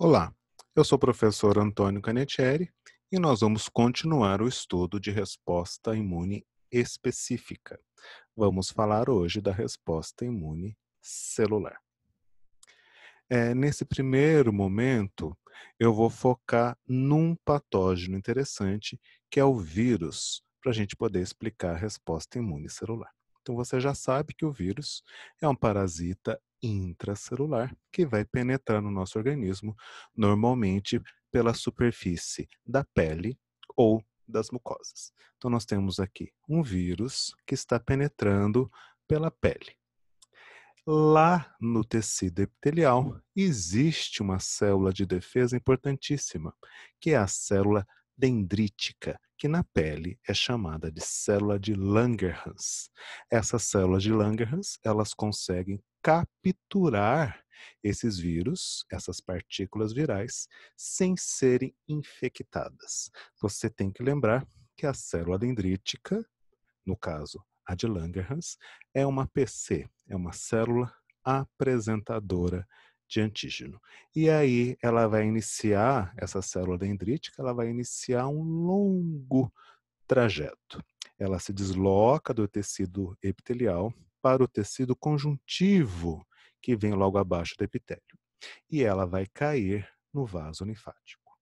Olá, eu sou o professor Antônio Canetieri e nós vamos continuar o estudo de resposta imune específica. Vamos falar hoje da resposta imune celular. Nesse primeiro momento, eu vou focar num patógeno interessante, que é o vírus, para a gente poder explicar a resposta imune celular. Então, você já sabe que o vírus é um parasita intracelular que vai penetrar no nosso organismo, normalmente pela superfície da pele ou das mucosas. Então, nós temos aqui um vírus que está penetrando pela pele. Lá no tecido epitelial existe uma célula de defesa importantíssima, que é a célula dendrítica, que na pele é chamada de célula de Langerhans. Essas células de Langerhans, elas conseguem capturar esses vírus, essas partículas virais, sem serem infectadas. Você tem que lembrar que a célula dendrítica, no caso a de Langerhans, é uma PC, é uma célula apresentadora de antígeno. E aí ela vai iniciar, essa célula dendrítica, ela vai iniciar um longo trajeto. Ela se desloca do tecido epitelial para o tecido conjuntivo, que vem logo abaixo do epitélio. E ela vai cair no vaso linfático.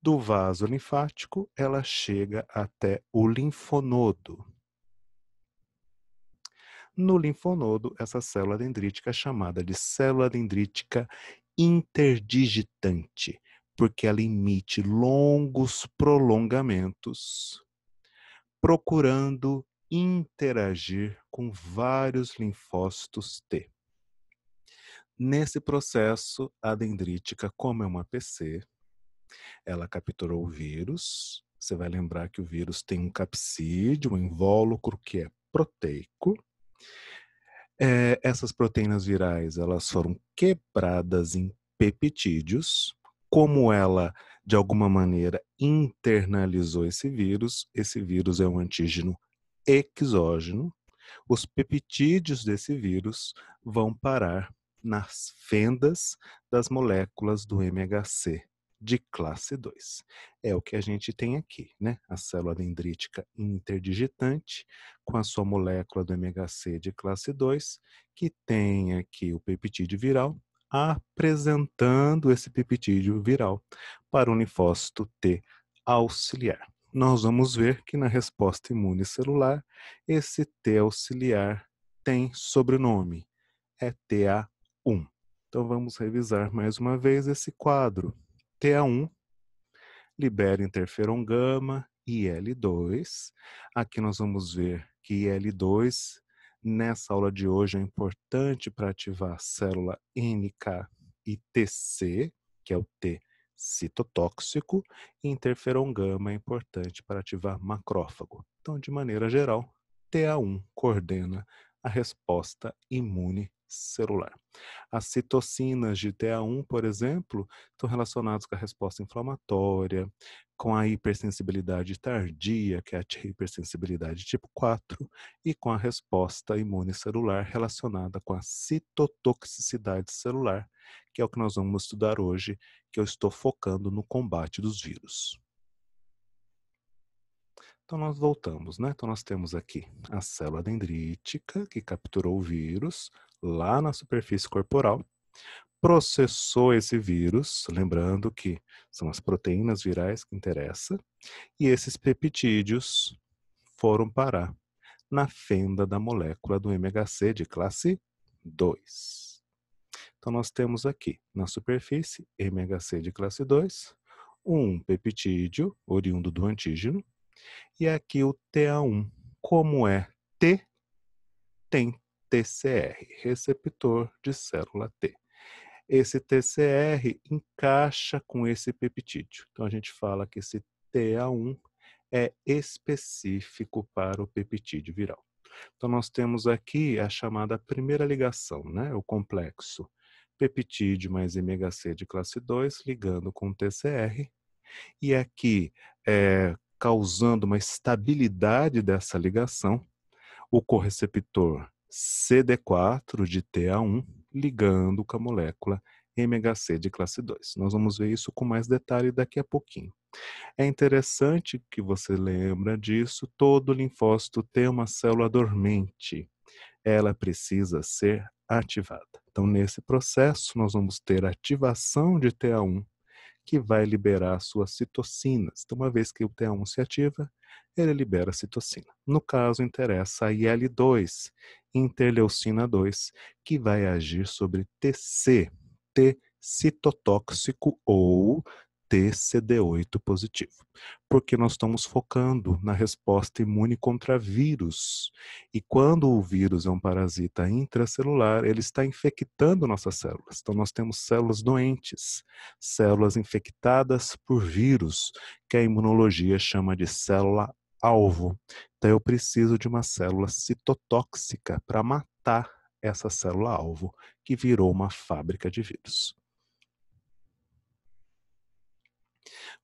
Do vaso linfático, ela chega até o linfonodo. No linfonodo, essa célula dendrítica é chamada de célula dendrítica interdigitante, porque ela emite longos prolongamentos, procurando interagir com vários linfócitos T. Nesse processo, a dendrítica, como é uma PC, ela capturou o vírus. Você vai lembrar que o vírus tem um capsídeo, um invólucro que é proteico. Essas proteínas virais, elas foram quebradas em peptídeos. Como ela, de alguma maneira, internalizou esse vírus é um antígeno exógeno. Os peptídeos desse vírus vão parar nas fendas das moléculas do MHC de classe 2. É o que a gente tem aqui, né? A célula dendrítica interdigitante com a sua molécula do MHC de classe 2, que tem aqui o peptídeo viral, apresentando esse peptídeo viral para o linfócito T auxiliar. Nós vamos ver que na resposta imune celular, esse T auxiliar tem sobrenome, é TA1. Então vamos revisar mais uma vez esse quadro. TA1 libera interferon gama, IL-2. Aqui nós vamos ver que IL-2, nessa aula de hoje, é importante para ativar a célula NK e TC, que é o T citotóxico, e interferon gama é importante para ativar macrófago. Então, de maneira geral, TA1 coordena a resposta imune celular. As citocinas de TA1, por exemplo, estão relacionadas com a resposta inflamatória, com a hipersensibilidade tardia, que é a hipersensibilidade tipo 4, e com a resposta imune celular relacionada com a citotoxicidade celular, que é o que nós vamos estudar hoje, que eu estou focando no combate dos vírus. Então nós voltamos, né? Então nós temos aqui a célula dendrítica, que capturou o vírus lá na superfície corporal, processou esse vírus, lembrando que são as proteínas virais que interessam, e esses peptídeos foram parar na fenda da molécula do MHC de classe 2. Então nós temos aqui na superfície MHC de classe 2, um peptídeo oriundo do antígeno, e aqui o TA1. Como é T, tem TCR, receptor de célula T. Esse TCR encaixa com esse peptídeo. Então a gente fala que esse TA1 é específico para o peptídeo viral. Então nós temos aqui a chamada primeira ligação, né? O complexo peptídeo mais MHC de classe 2 ligando com o TCR. E aqui, causando uma estabilidade dessa ligação, o correceptor CD4 de TA1 ligando com a molécula MHC de classe 2. Nós vamos ver isso com mais detalhe daqui a pouquinho. É interessante que você lembra disso, todo linfócito tem uma célula dormente. Ela precisa ser ativada. Então, nesse processo, nós vamos ter ativação de TA1, que vai liberar suas citocinas. Então, uma vez que o TA1 se ativa, ele libera a citocina. No caso, interessa a IL-2, interleucina 2, que vai agir sobre TC, T citotóxico ou TCD8 positivo, porque nós estamos focando na resposta imune contra vírus. E quando o vírus é um parasita intracelular, ele está infectando nossas células. Então, nós temos células doentes, células infectadas por vírus, que a imunologia chama de célula-alvo. Então, eu preciso de uma célula citotóxica para matar essa célula-alvo, que virou uma fábrica de vírus.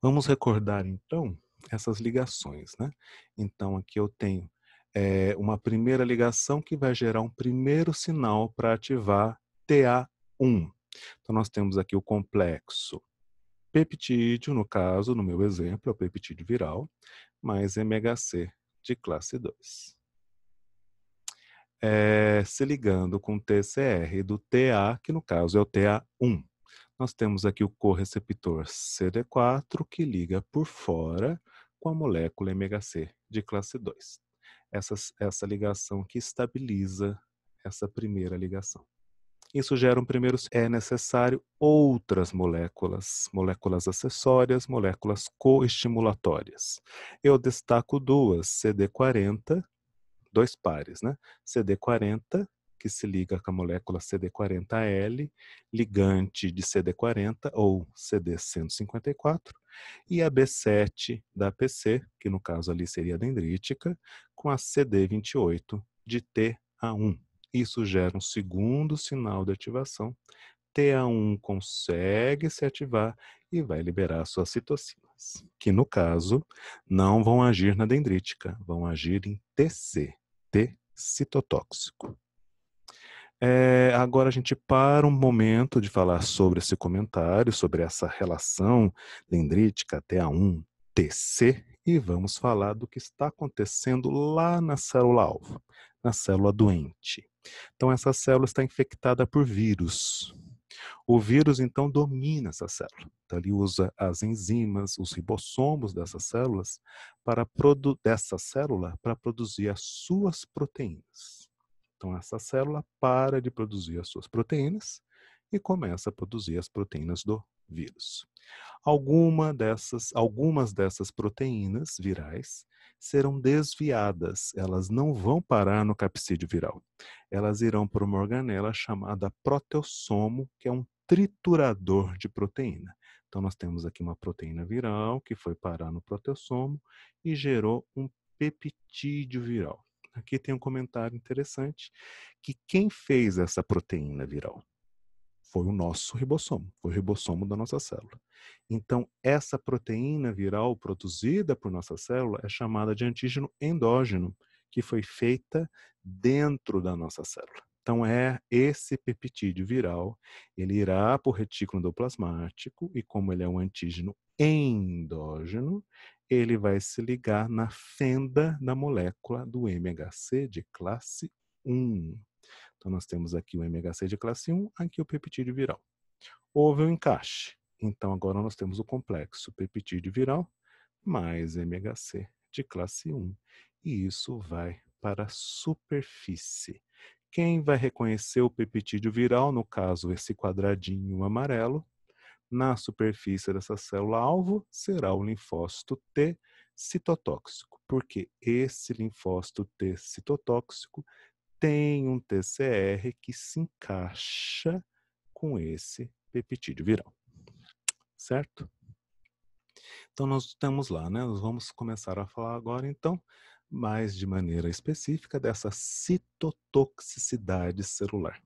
Vamos recordar, então, essas ligações, né? Então, aqui eu tenho uma primeira ligação que vai gerar um primeiro sinal para ativar TA1. Então, nós temos aqui o complexo peptídeo, no caso, no meu exemplo, é o peptídeo viral, mais MHC de classe 2. Se ligando com TCR do TA, que no caso é o TA1. Nós temos aqui o correceptor CD4, que liga por fora com a molécula MHC de classe 2. Essa ligação que estabiliza essa primeira ligação. Isso gera um primeiro. É necessário outras moléculas acessórias, moléculas coestimulatórias. Eu destaco duas, CD40, dois pares, né? CD40, que se liga com a molécula CD40L, ligante de CD40 ou CD154, e a B7 da PC, que no caso ali seria dendrítica, com a CD28 de TA1. Isso gera um segundo sinal de ativação. TA1 consegue se ativar e vai liberar suas citocinas, que no caso não vão agir na dendrítica, vão agir em TC, T citotóxico. Agora a gente para um momento de falar sobre esse comentário, sobre essa relação dendrítica TA1, TC, e vamos falar do que está acontecendo lá na célula-alvo, na célula doente. Então essa célula está infectada por vírus. O vírus, então, domina essa célula. Então, ele usa as enzimas, os ribossomos dessas células para produzir as suas proteínas. Então, essa célula para de produzir as suas proteínas e começa a produzir as proteínas do vírus. Algumas dessas proteínas virais serão desviadas, elas não vão parar no capsídeo viral. Elas irão para uma organela chamada proteossomo, que é um triturador de proteína. Então, nós temos aqui uma proteína viral que foi parar no proteossomo e gerou um peptídeo viral. Aqui tem um comentário interessante, que quem fez essa proteína viral? Foi o nosso ribossomo, foi o ribossomo da nossa célula. Então, essa proteína viral produzida por nossa célula é chamada de antígeno endógeno, que foi feita dentro da nossa célula. Então, é esse peptídeo viral, ele irá para o retículo endoplasmático e como ele é um antígeno endógeno, ele vai se ligar na fenda da molécula do MHC de classe 1. Então, nós temos aqui o MHC de classe 1, aqui o peptídeo viral. Houve um encaixe. Então, agora nós temos o complexo peptídeo viral mais MHC de classe 1. E isso vai para a superfície. Quem vai reconhecer o peptídeo viral, no caso, esse quadradinho amarelo, na superfície dessa célula-alvo, será o linfócito T citotóxico, porque esse linfócito T citotóxico tem um TCR que se encaixa com esse peptídeo viral, certo? Então nós estamos lá, né? Nós vamos começar a falar agora, então, mais de maneira específica dessa citotoxicidade celular.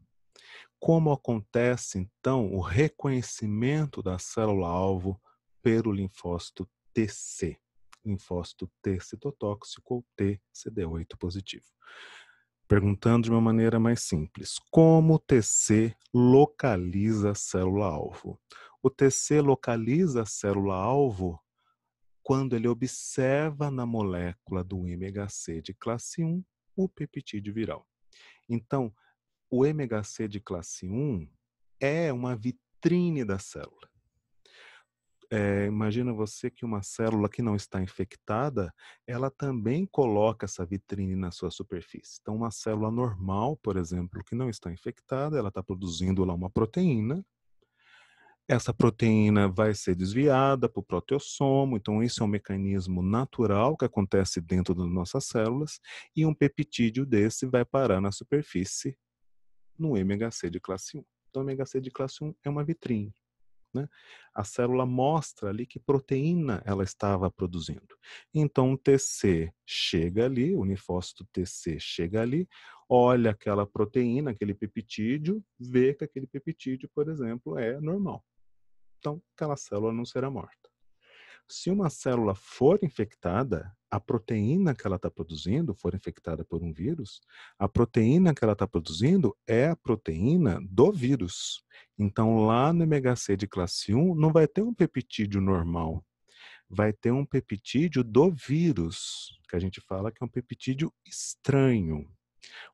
Como acontece, então, o reconhecimento da célula-alvo pelo linfócito TC, linfócito T citotóxico ou TCD8 positivo? Perguntando de uma maneira mais simples, como o TC localiza a célula-alvo? O TC localiza a célula-alvo quando ele observa na molécula do MHC de classe 1 o peptídeo viral. Então, o MHC de classe 1 é uma vitrine da célula. Imagina você que uma célula que não está infectada, ela também coloca essa vitrine na sua superfície. Então, uma célula normal, por exemplo, que não está infectada, ela está produzindo lá uma proteína. Essa proteína vai ser desviada para o proteossomo, então isso é um mecanismo natural que acontece dentro das nossas células, e um peptídeo desse vai parar na superfície no MHC de classe 1. Então, o MHC de classe 1 é uma vitrine. Né? A célula mostra ali que proteína ela estava produzindo. Então, o TC chega ali, o linfócito TC chega ali, olha aquela proteína, aquele peptídeo, vê que aquele peptídeo, por exemplo, é normal. Então, aquela célula não será morta. Se uma célula for infectada, a proteína que ela está produzindo, for infectada por um vírus, a proteína que ela está produzindo é a proteína do vírus. Então, lá no MHC de classe 1, não vai ter um peptídeo normal. Vai ter um peptídeo do vírus, que a gente fala que é um peptídeo estranho.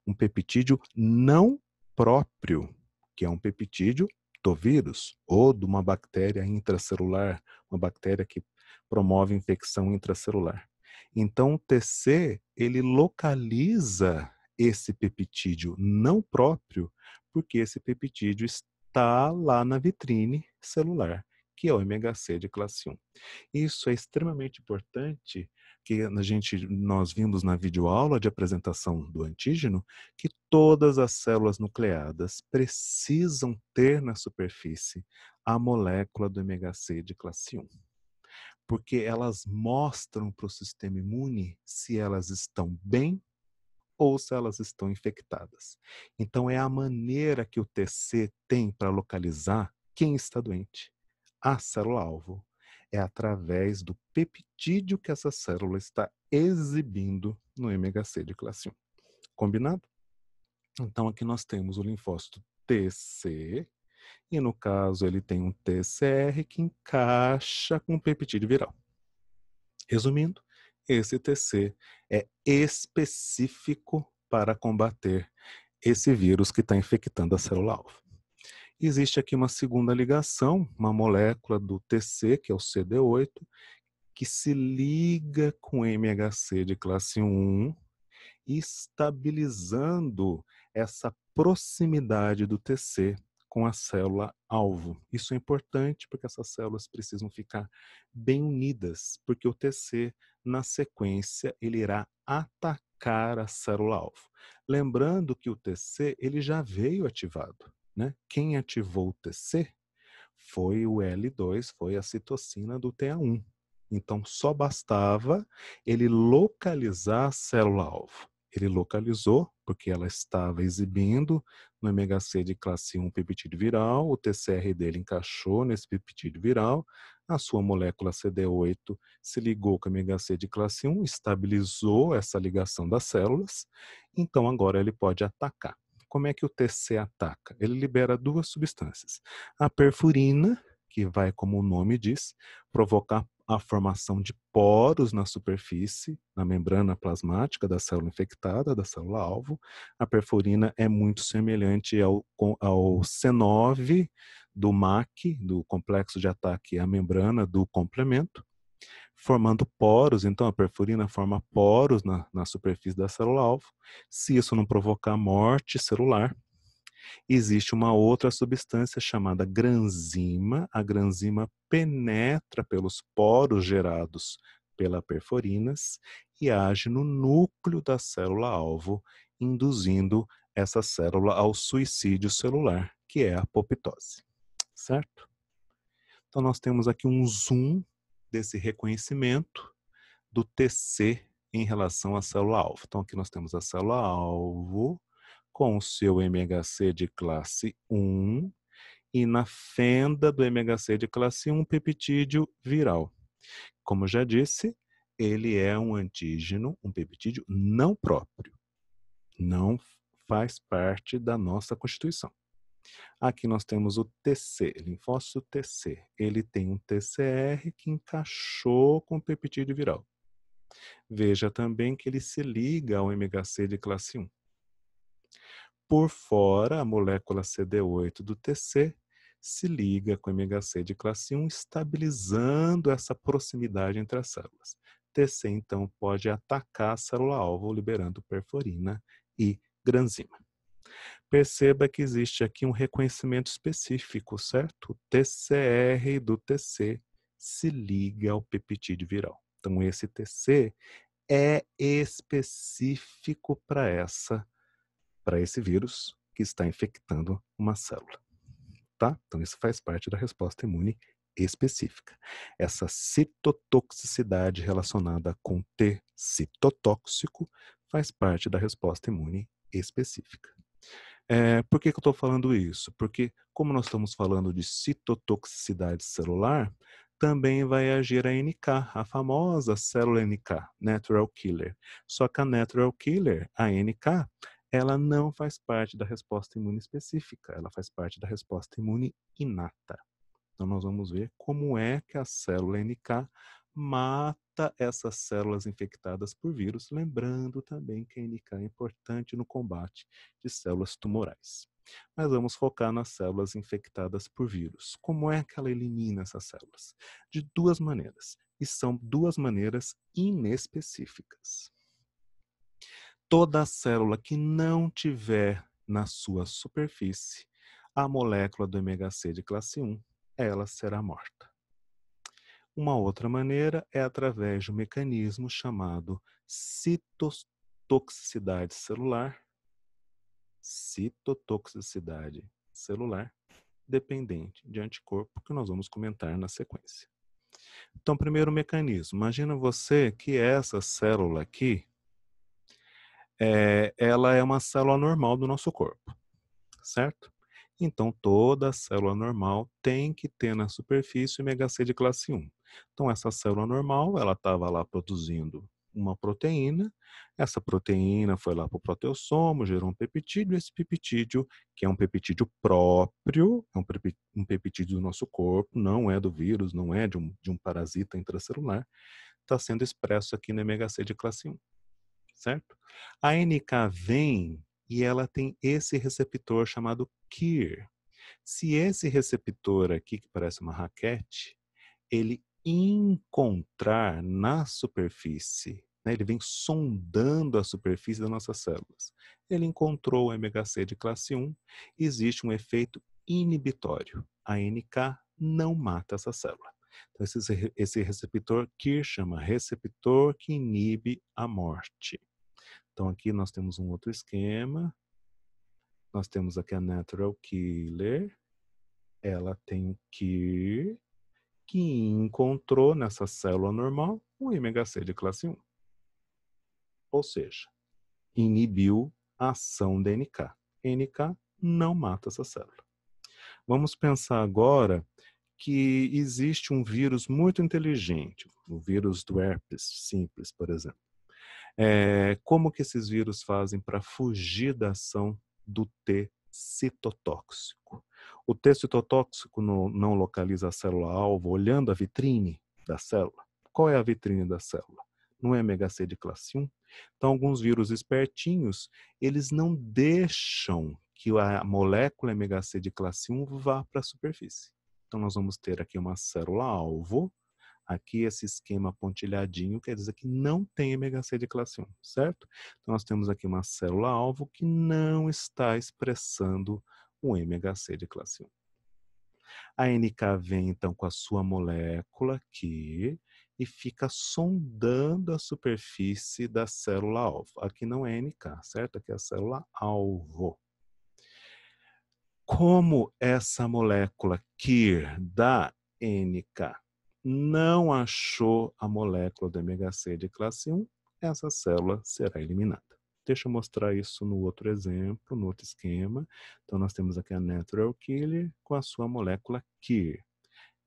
Um peptídeo não próprio, que é um peptídeo do vírus ou de uma bactéria intracelular, uma bactéria que promove infecção intracelular. Então, o TC, ele localiza esse peptídeo não próprio, porque esse peptídeo está lá na vitrine celular, que é o MHC de classe 1. Isso é extremamente importante, que nós vimos na videoaula de apresentação do antígeno, que todas as células nucleadas precisam ter na superfície a molécula do MHC de classe 1, porque elas mostram para o sistema imune se elas estão bem ou se elas estão infectadas. Então, é a maneira que o TC tem para localizar quem está doente. A célula-alvo é através do peptídeo que essa célula está exibindo no MHC de classe 1. Combinado? Então, aqui nós temos o linfócito TC, e no caso ele tem um TCR que encaixa com o peptídeo viral. Resumindo, esse TC é específico para combater esse vírus que está infectando a célula-alvo. Existe aqui uma segunda ligação, uma molécula do TC, que é o CD8, que se liga com o MHC de classe 1, estabilizando essa proximidade do TC com a célula-alvo. Isso é importante porque essas células precisam ficar bem unidas, porque o TC, na sequência, ele irá atacar a célula-alvo. Lembrando que o TC ele já veio ativado, né? Quem ativou o TC foi o L2, foi a citocina do TA1. Então, só bastava ele localizar a célula-alvo. Ele localizou, porque ela estava exibindo no MHC de classe 1 peptídeo viral, o TCR dele encaixou nesse peptídeo viral, a sua molécula CD8 se ligou com o MHC de classe 1, estabilizou essa ligação das células, então agora ele pode atacar. Como é que o TC ataca? Ele libera duas substâncias. A perfurina, que vai, como o nome diz, provocar a formação de poros na superfície, na membrana plasmática da célula infectada, da célula-alvo. A perfurina é muito semelhante ao C9 do MAC, do complexo de ataque à membrana do complemento, formando poros. Então, a perfurina forma poros na superfície da célula-alvo. Se isso não provocar morte celular, existe uma outra substância chamada granzima. A granzima penetra pelos poros gerados pela perforinas e age no núcleo da célula-alvo, induzindo essa célula ao suicídio celular, que é a apoptose. Certo? Então, nós temos aqui um zoom desse reconhecimento do TC em relação à célula-alvo. Então, aqui nós temos a célula-alvo com o seu MHC de classe 1 e na fenda do MHC de classe 1, peptídeo viral. Como já disse, ele é um antígeno, um peptídeo não próprio. Não faz parte da nossa constituição. Aqui nós temos o TC, linfócito TC. Ele tem um TCR que encaixou com o peptídeo viral. Veja também que ele se liga ao MHC de classe 1. Por fora, a molécula CD8 do TC se liga com o MHC de classe 1, estabilizando essa proximidade entre as células. TC, então, pode atacar a célula-alvo, liberando perforina e granzima. Perceba que existe aqui um reconhecimento específico, certo? O TCR do TC se liga ao peptídeo viral. Então, esse TC é específico para esse vírus que está infectando uma célula, tá? Então, isso faz parte da resposta imune específica. Essa citotoxicidade relacionada com T citotóxico faz parte da resposta imune específica. Por que eu estou falando isso? Porque, como nós estamos falando de citotoxicidade celular, também vai agir a NK, a famosa célula NK, Natural Killer. Só que a Natural Killer, a NK, ela não faz parte da resposta imune específica, ela faz parte da resposta imune inata. Então, nós vamos ver como é que a célula NK mata essas células infectadas por vírus, lembrando também que a NK é importante no combate de células tumorais. Mas vamos focar nas células infectadas por vírus. Como é que ela elimina essas células? De duas maneiras, e são duas maneiras inespecíficas. Toda célula que não tiver na sua superfície a molécula do MHC de classe 1, ela será morta. Uma outra maneira é através de um mecanismo chamado citotoxicidade celular dependente de anticorpo, que nós vamos comentar na sequência. Então, primeiro mecanismo, imagina você que essa célula aqui, ela é uma célula normal do nosso corpo, certo? Então, toda célula normal tem que ter na superfície o MHC de classe 1. Então, essa célula normal, ela estava lá produzindo uma proteína, essa proteína foi lá para o proteossomo, gerou um peptídeo, esse peptídeo, que é um peptídeo próprio, é um peptídeo do nosso corpo, não é do vírus, não é de um parasita intracelular, está sendo expresso aqui no MHC de classe 1, certo? A NK vem e ela tem esse receptor chamado KIR. Se esse receptor aqui, que parece uma raquete, ele encontrar na superfície, né, ele vem sondando a superfície das nossas células, ele encontrou o MHC de classe 1, existe um efeito inibitório. A NK não mata essa célula. Então, esse receptor KIR chama receptor que inibe a morte. Então, aqui nós temos um outro esquema. Nós temos aqui a Natural Killer. Ela tem o KIR, que encontrou nessa célula normal o MHC de classe 1. Ou seja, inibiu a ação da NK. NK não mata essa célula. Vamos pensar agora que existe um vírus muito inteligente, o vírus do herpes simples, por exemplo. Como que esses vírus fazem para fugir da ação do T citotóxico? O T citotóxico não localiza a célula-alvo olhando a vitrine da célula. Qual é a vitrine da célula? Não é MHC de classe 1? Então, alguns vírus espertinhos, eles não deixam que a molécula MHC de classe 1 vá para a superfície. Então, nós vamos ter aqui uma célula-alvo. Aqui esse esquema pontilhadinho quer dizer que não tem MHC de classe 1, certo? Então nós temos aqui uma célula-alvo que não está expressando o MHC de classe 1. A NK vem então com a sua molécula aqui e fica sondando a superfície da célula-alvo. Aqui não é NK, certo? Aqui é a célula-alvo. Como essa molécula KIR da NK não achou a molécula do MHC de classe 1, essa célula será eliminada. Deixa eu mostrar isso no outro exemplo, no outro esquema. Então, nós temos aqui a Natural Killer com a sua molécula KIR.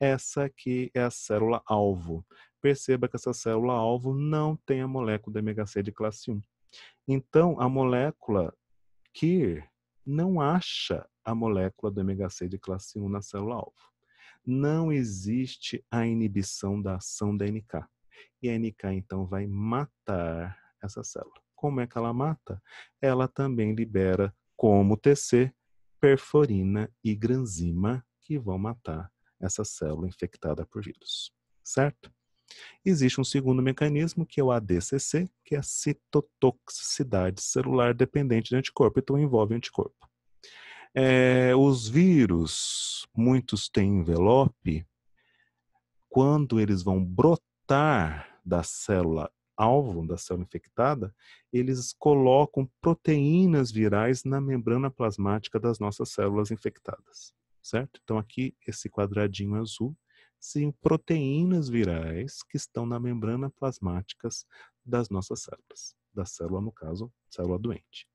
Essa aqui é a célula-alvo. Perceba que essa célula-alvo não tem a molécula do MHC de classe 1. Então, a molécula KIR não acha a molécula do MHC de classe 1 na célula-alvo. Não existe a inibição da ação da NK. E a NK, então, vai matar essa célula. Como é que ela mata? Ela também libera, como TC, perforina e granzima, que vão matar essa célula infectada por vírus. Certo? Existe um segundo mecanismo, que é o ADCC, que é a citotoxicidade celular dependente de anticorpo. Então, envolve anticorpo. Os vírus, muitos têm envelope, quando eles vão brotar da célula alvo, da célula infectada, eles colocam proteínas virais na membrana plasmática das nossas células infectadas, certo? Então aqui, esse quadradinho azul, são proteínas virais que estão na membrana plasmáticas das nossas células, da célula, no caso, célula doente.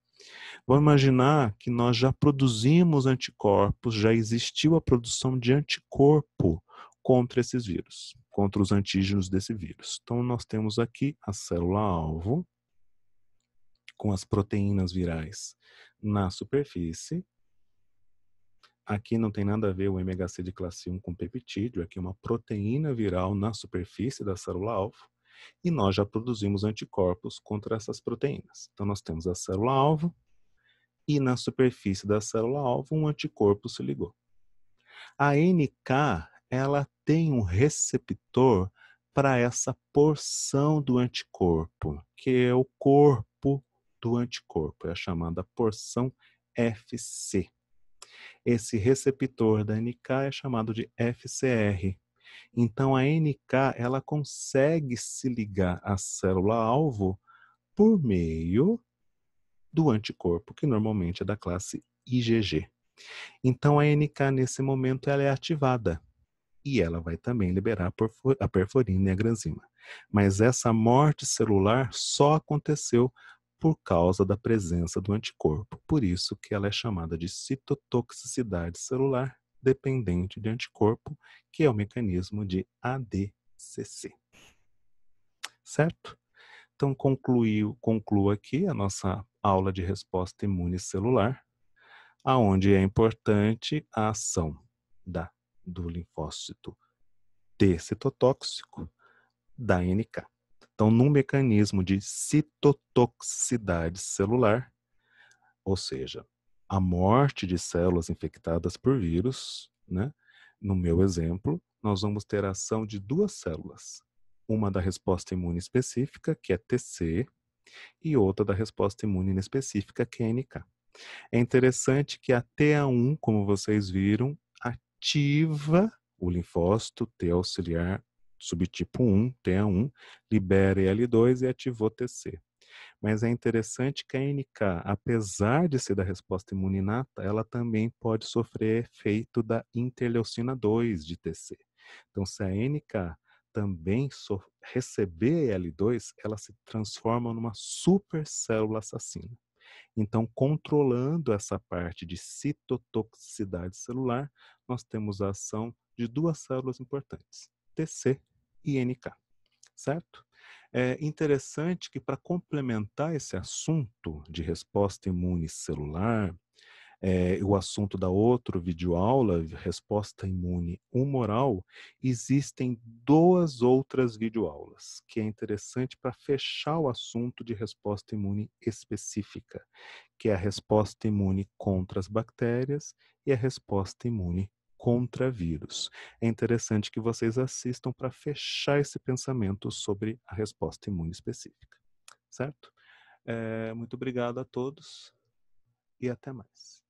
Vamos imaginar que nós já produzimos anticorpos, já existiu a produção de anticorpo contra esses vírus, contra os antígenos desse vírus. Então, nós temos aqui a célula-alvo, com as proteínas virais na superfície. Aqui não tem nada a ver o MHC de classe 1 com peptídeo, aqui é uma proteína viral na superfície da célula-alvo, e nós já produzimos anticorpos contra essas proteínas. Então, nós temos a célula-alvo, e na superfície da célula-alvo um anticorpo se ligou. A NK, ela tem um receptor para essa porção do anticorpo, que é o corpo do anticorpo, é a chamada porção FC. Esse receptor da NK é chamado de FCR. Então a NK, ela consegue se ligar à célula-alvo por meio do anticorpo, que normalmente é da classe IgG. Então a NK nesse momento ela é ativada e ela vai também liberar a perforina e a granzima. Mas essa morte celular só aconteceu por causa da presença do anticorpo. Por isso que ela é chamada de citotoxicidade celular dependente de anticorpo, que é o mecanismo de ADCC. Certo? Então concluo aqui a nossa aula de resposta imune celular, aonde é importante a ação do linfócito T citotóxico da NK. Então, num mecanismo de citotoxicidade celular, ou seja, a morte de células infectadas por vírus, né? No meu exemplo, nós vamos ter a ação de duas células. Uma da resposta imune específica, que é TC, e outra da resposta imune inespecífica, que é NK. É interessante que a TA1, como vocês viram, ativa o linfócito T auxiliar subtipo 1, TA1, libera IL-2 e ativou TC. Mas é interessante que a NK, apesar de ser da resposta imune inata, ela também pode sofrer efeito da interleucina 2 de TC. Então, se a NK também receber IL-2, ela se transforma numa supercélula assassina. Então, controlando essa parte de citotoxicidade celular, nós temos a ação de duas células importantes, TC e NK, certo? É interessante que, para complementar esse assunto de resposta imune celular, o assunto da outra videoaula, resposta imune humoral, existem duas outras videoaulas, que é interessante para fechar o assunto de resposta imune específica, que é a resposta imune contra as bactérias e a resposta imune contra vírus. É interessante que vocês assistam para fechar esse pensamento sobre a resposta imune específica, certo? Muito obrigado a todos e até mais.